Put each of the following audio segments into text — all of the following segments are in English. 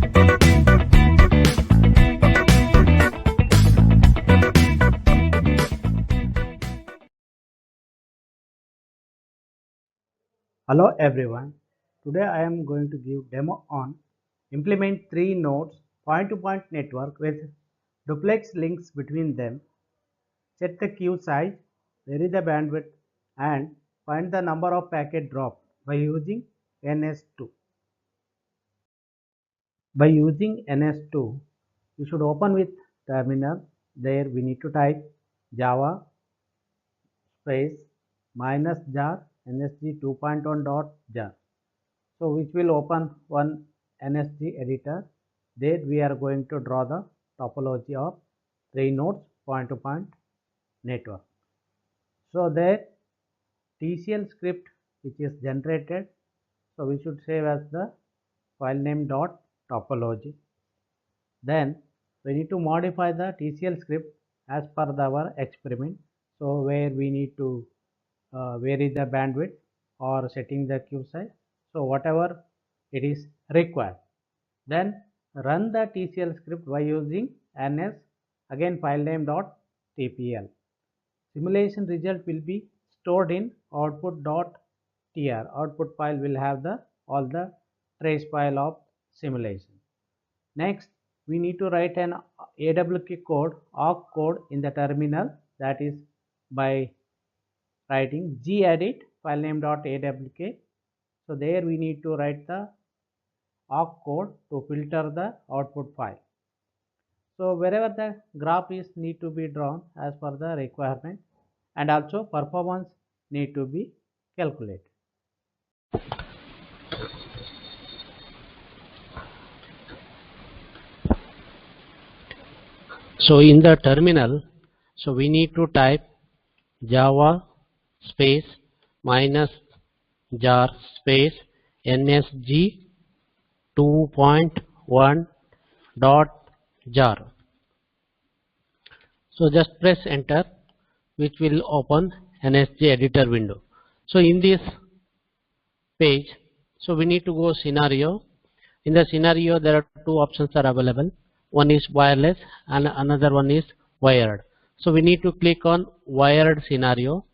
Hello everyone, today I am going to give demo on implement 3 nodes point-to-point network with duplex links between them, set the queue size, vary the bandwidth and find the number of packet dropped by using NS2. By using NS2, you should open with terminal. There we need to type java space -jar nsg 2.1.jar. So which will open one NSG editor. There we are going to draw the topology of 3 nodes point-to-point network. So there TCL script which is generated, so we should save as the file name dot topology. Then we need to modify the TCL script as per our experiment. So where we need to vary the bandwidth or setting the queue size. So whatever it is required. Then run the TCL script by using ns again file name dot tpl. Simulation result will be stored in output dot tr. Output file will have all the trace file of simulation. Next we need to write an awk code in the terminal, that is by writing gedit file name dot awk. So there we need to write the awk code to filter the output file. So wherever the graph is need to be drawn as per the requirement, and also performance need to be calculated. So in the terminal, so we need to type java space -jar space nsg 2.1.jar. So just press enter, which will open NSG editor window. So in this page, so we need to go scenario. In the scenario there are 2 options are available. One is wireless and another one is wired. So we need to click on wired scenario.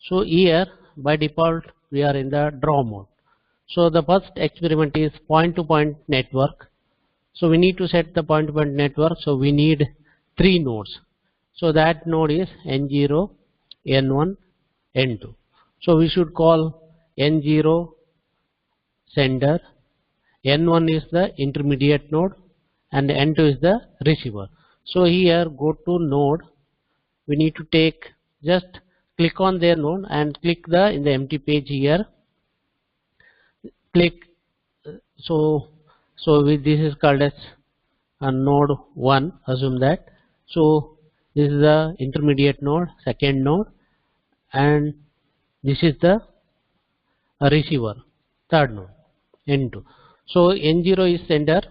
So here by default we are in the draw mode. So the first experiment is point-to-point network. So we need to set the point-to-point network. So we need 3 nodes. So that node is N0, N1, N2. So we should call N0 sender, N1 is the intermediate node and N2 is the receiver. So here go to node, we need to take, just click on their node and click in the empty page here. Click, so this is called as a node 1, assume that. So this is the intermediate node, second node, and this is the receiver, third node, N2. So N0 is sender,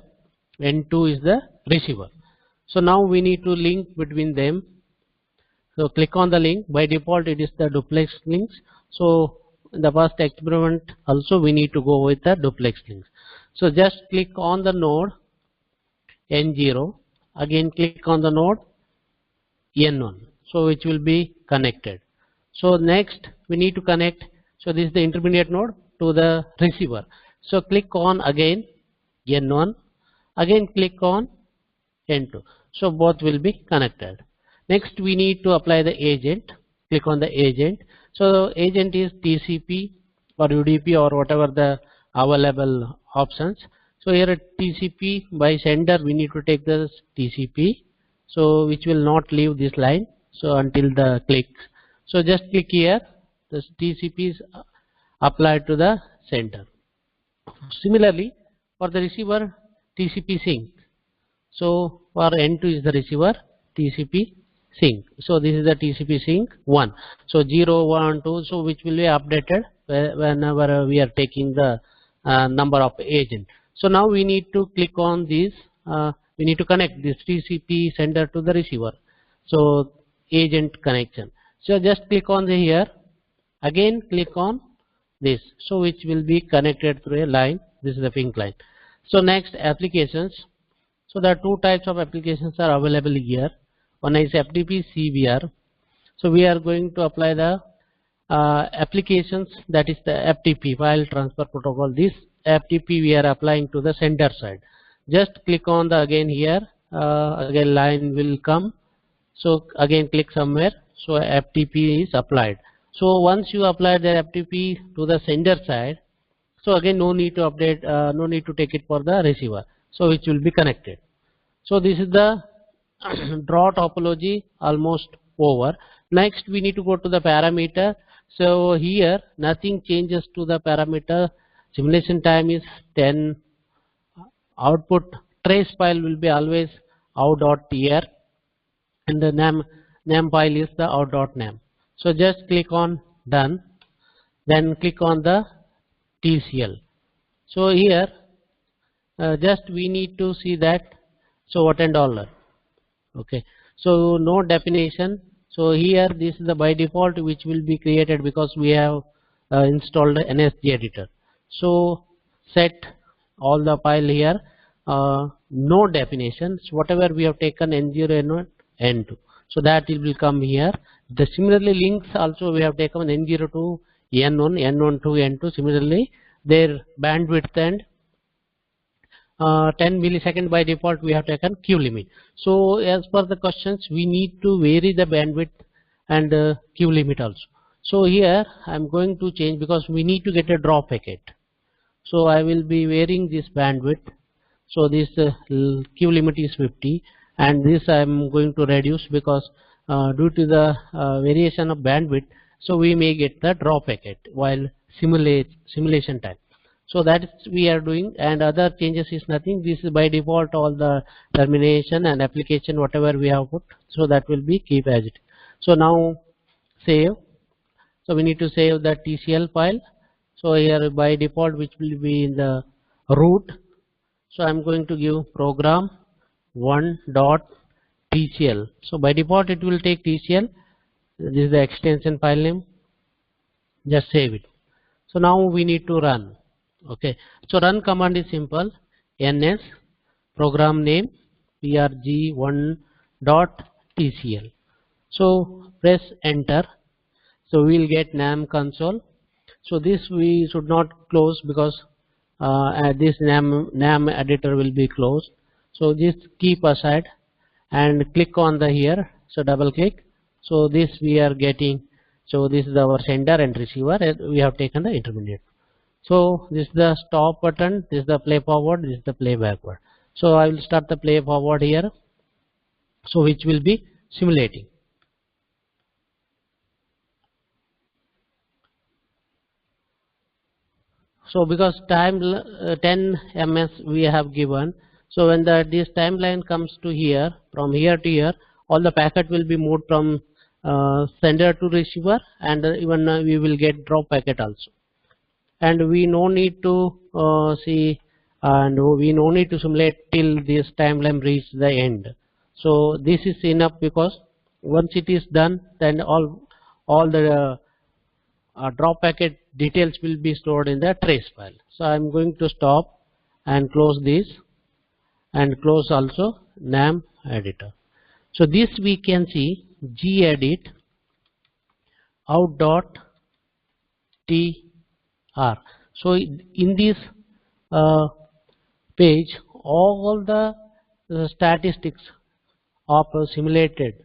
N2 is the receiver. So now we need to link between them. So click on the link. By default it is the duplex links. So in the first experiment also we need to go with the duplex links. So just click on the node N0, again click on the node N1, so which will be connected. So next we need to connect, so this is the intermediate node to the receiver. So click on again N1, again click on N2, so both will be connected. Next we need to apply the agent. Click on the agent. So agent is TCP or UDP or whatever the available options. So here at TCP by sender we need to take the TCP, so which will not leave this line, so until the click. So just click here, the TCP is applied to the sender. Similarly for the receiver, TCP sync. So for N2 is the receiver, TCP sync. So this is the TCP sync 1. So 0, 1, 2, so which will be updated whenever we are taking the number of agent. So now we need to click on this, we need to connect this TCP sender to the receiver. So agent connection. So just click on the here, again click on this, so which will be connected through a line. This is the pink line. So next, applications. So there are two types of applications are available here. One is FTP CBR. So we are going to apply the applications, that is the FTP, file transfer protocol. This FTP we are applying to the sender side. Just click on the again here, again line will come. So again click somewhere. So FTP is applied. So once you apply the FTP to the sender side, so again no need to update, no need to take it for the receiver. So which will be connected. So this is the draw topology almost over. Next we need to go to the parameter. So here nothing changes to the parameter. Simulation time is 10. Output trace file will be always out.tr, and the name file is the out.name. So just click on done, then click on the TCL. So here just we need to see that. So what and dollar. Okay, so no definition. So here this is the by default which will be created because we have installed NSG editor. So set all the file here, no definitions, whatever we have taken N0, N1, N2, so that it will come here. The similarly links also we have taken N0 to N1, N1 to N2. Similarly their bandwidth and 10 millisecond by default we have taken Q limit. So as per the questions we need to vary the bandwidth and Q limit also. So here I am going to change because we need to get a draw packet. So I will be varying this bandwidth. So this Q limit is 50, and this I am going to reduce because due to the variation of bandwidth, so we may get the draw packet while simulation time. So that is we are doing, and other changes is nothing. This is by default all the termination and application whatever we have put, so that will be keep as it. So now save. So we need to save the TCL file. So here by default which will be in the root. So I am going to give program 1.tcl. So by default it will take TCL. This is the extension file name. Just save it. So now we need to run. Okay, so run command is simple. NS program name prg1.tcl. So press enter. So we will get NAM console. So this we should not close because this NAM editor will be closed. So just keep aside and click on the here. So double click. So this we are getting. So this is our sender and receiver, and we have taken the intermediate. So this is the stop button, this is the play forward, this is the play backward. So I will start the play forward here, so which will be simulating. So because time 10 ms we have given, so when this timeline comes to here, from here to here, all the packet will be moved from sender to receiver, and even we will get drop packet also. And we no need to see, and we no need to simulate till this timeline reach the end. So this is enough, because once it is done, then all the drop packet details will be stored in the trace file. So I am going to stop and close this, and close also NAM editor. So this we can see gedit out.tr. So in this page, all the statistics of simulated,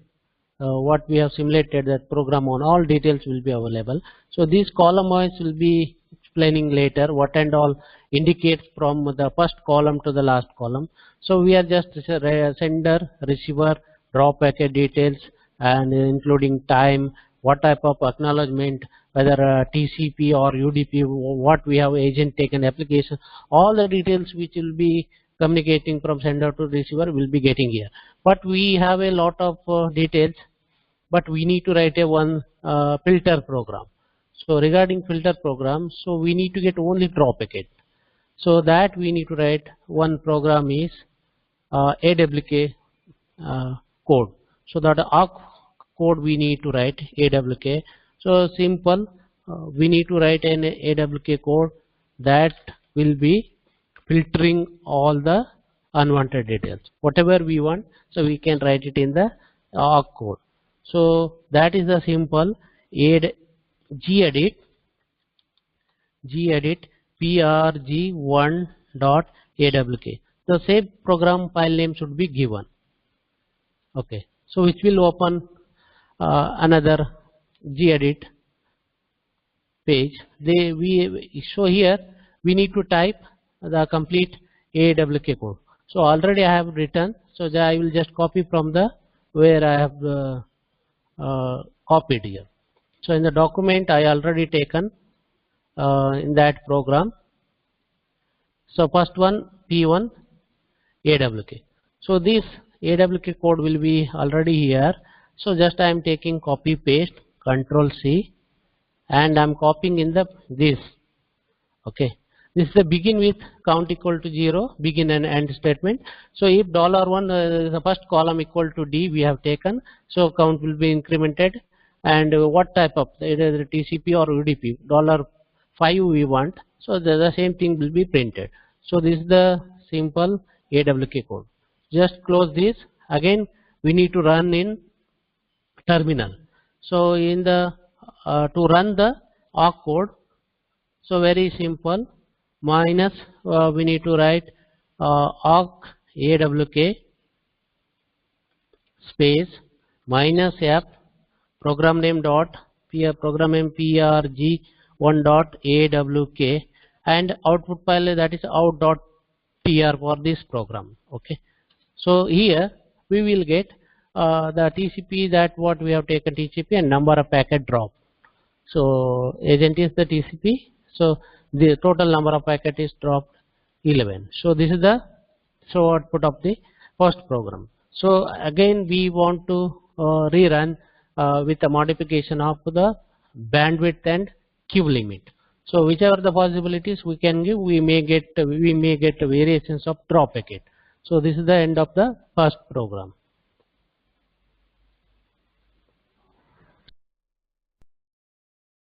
what we have simulated, that program on, all details will be available. So this column wise will be explaining later what and all indicates from the first column to the last column. So we are just sender, receiver, drop packet details, and including time, what type of acknowledgement, whether TCP or UDP, what we have agent taken application, all the details which will be communicating from sender to receiver will be getting here. But we have a lot of details, but we need to write a one filter program. So regarding filter program, so we need to get only drop packet. So that we need to write one program is AWK code. So that awk code we need to write AWK. So simple, we need to write an AWK code that will be filtering all the unwanted details. Whatever we want, so we can write it in the awk code. So that is the simple gedit prg1.awk. The same program file name should be given. Okay, so which will open another gedit page. So here we need to type the complete AWK code. So already I have written, so I will just copy from the where I have copied here. So in the document I already taken in that program. So first one P1 AWK. So this AWK code will be already here. So just I am taking copy paste, Control C, and I am copying in the this. Okay, this is the begin with count equal to 0, begin and end statement. So if $1 the first column equal to D we have taken, so count will be incremented, and what type of either TCP or UDP $5 we want, so the same thing will be printed. So this is the simple AWK code. Just close this. Again we need to run in terminal. So in the to run the awk code, so very simple, minus we need to write awk awk space minus f program name dot program name prg1.awk and output file, that is out.tr for this program. Okay, so here we will get the TCP, that what we have taken TCP, and number of packet drop. So agent is the TCP, so the total number of packet is dropped 11. So this is the output of the first program. So again we want to rerun with the modification of the bandwidth and queue limit. So whichever the possibilities we can give, we may get variations of drop packet. So this is the end of the first program.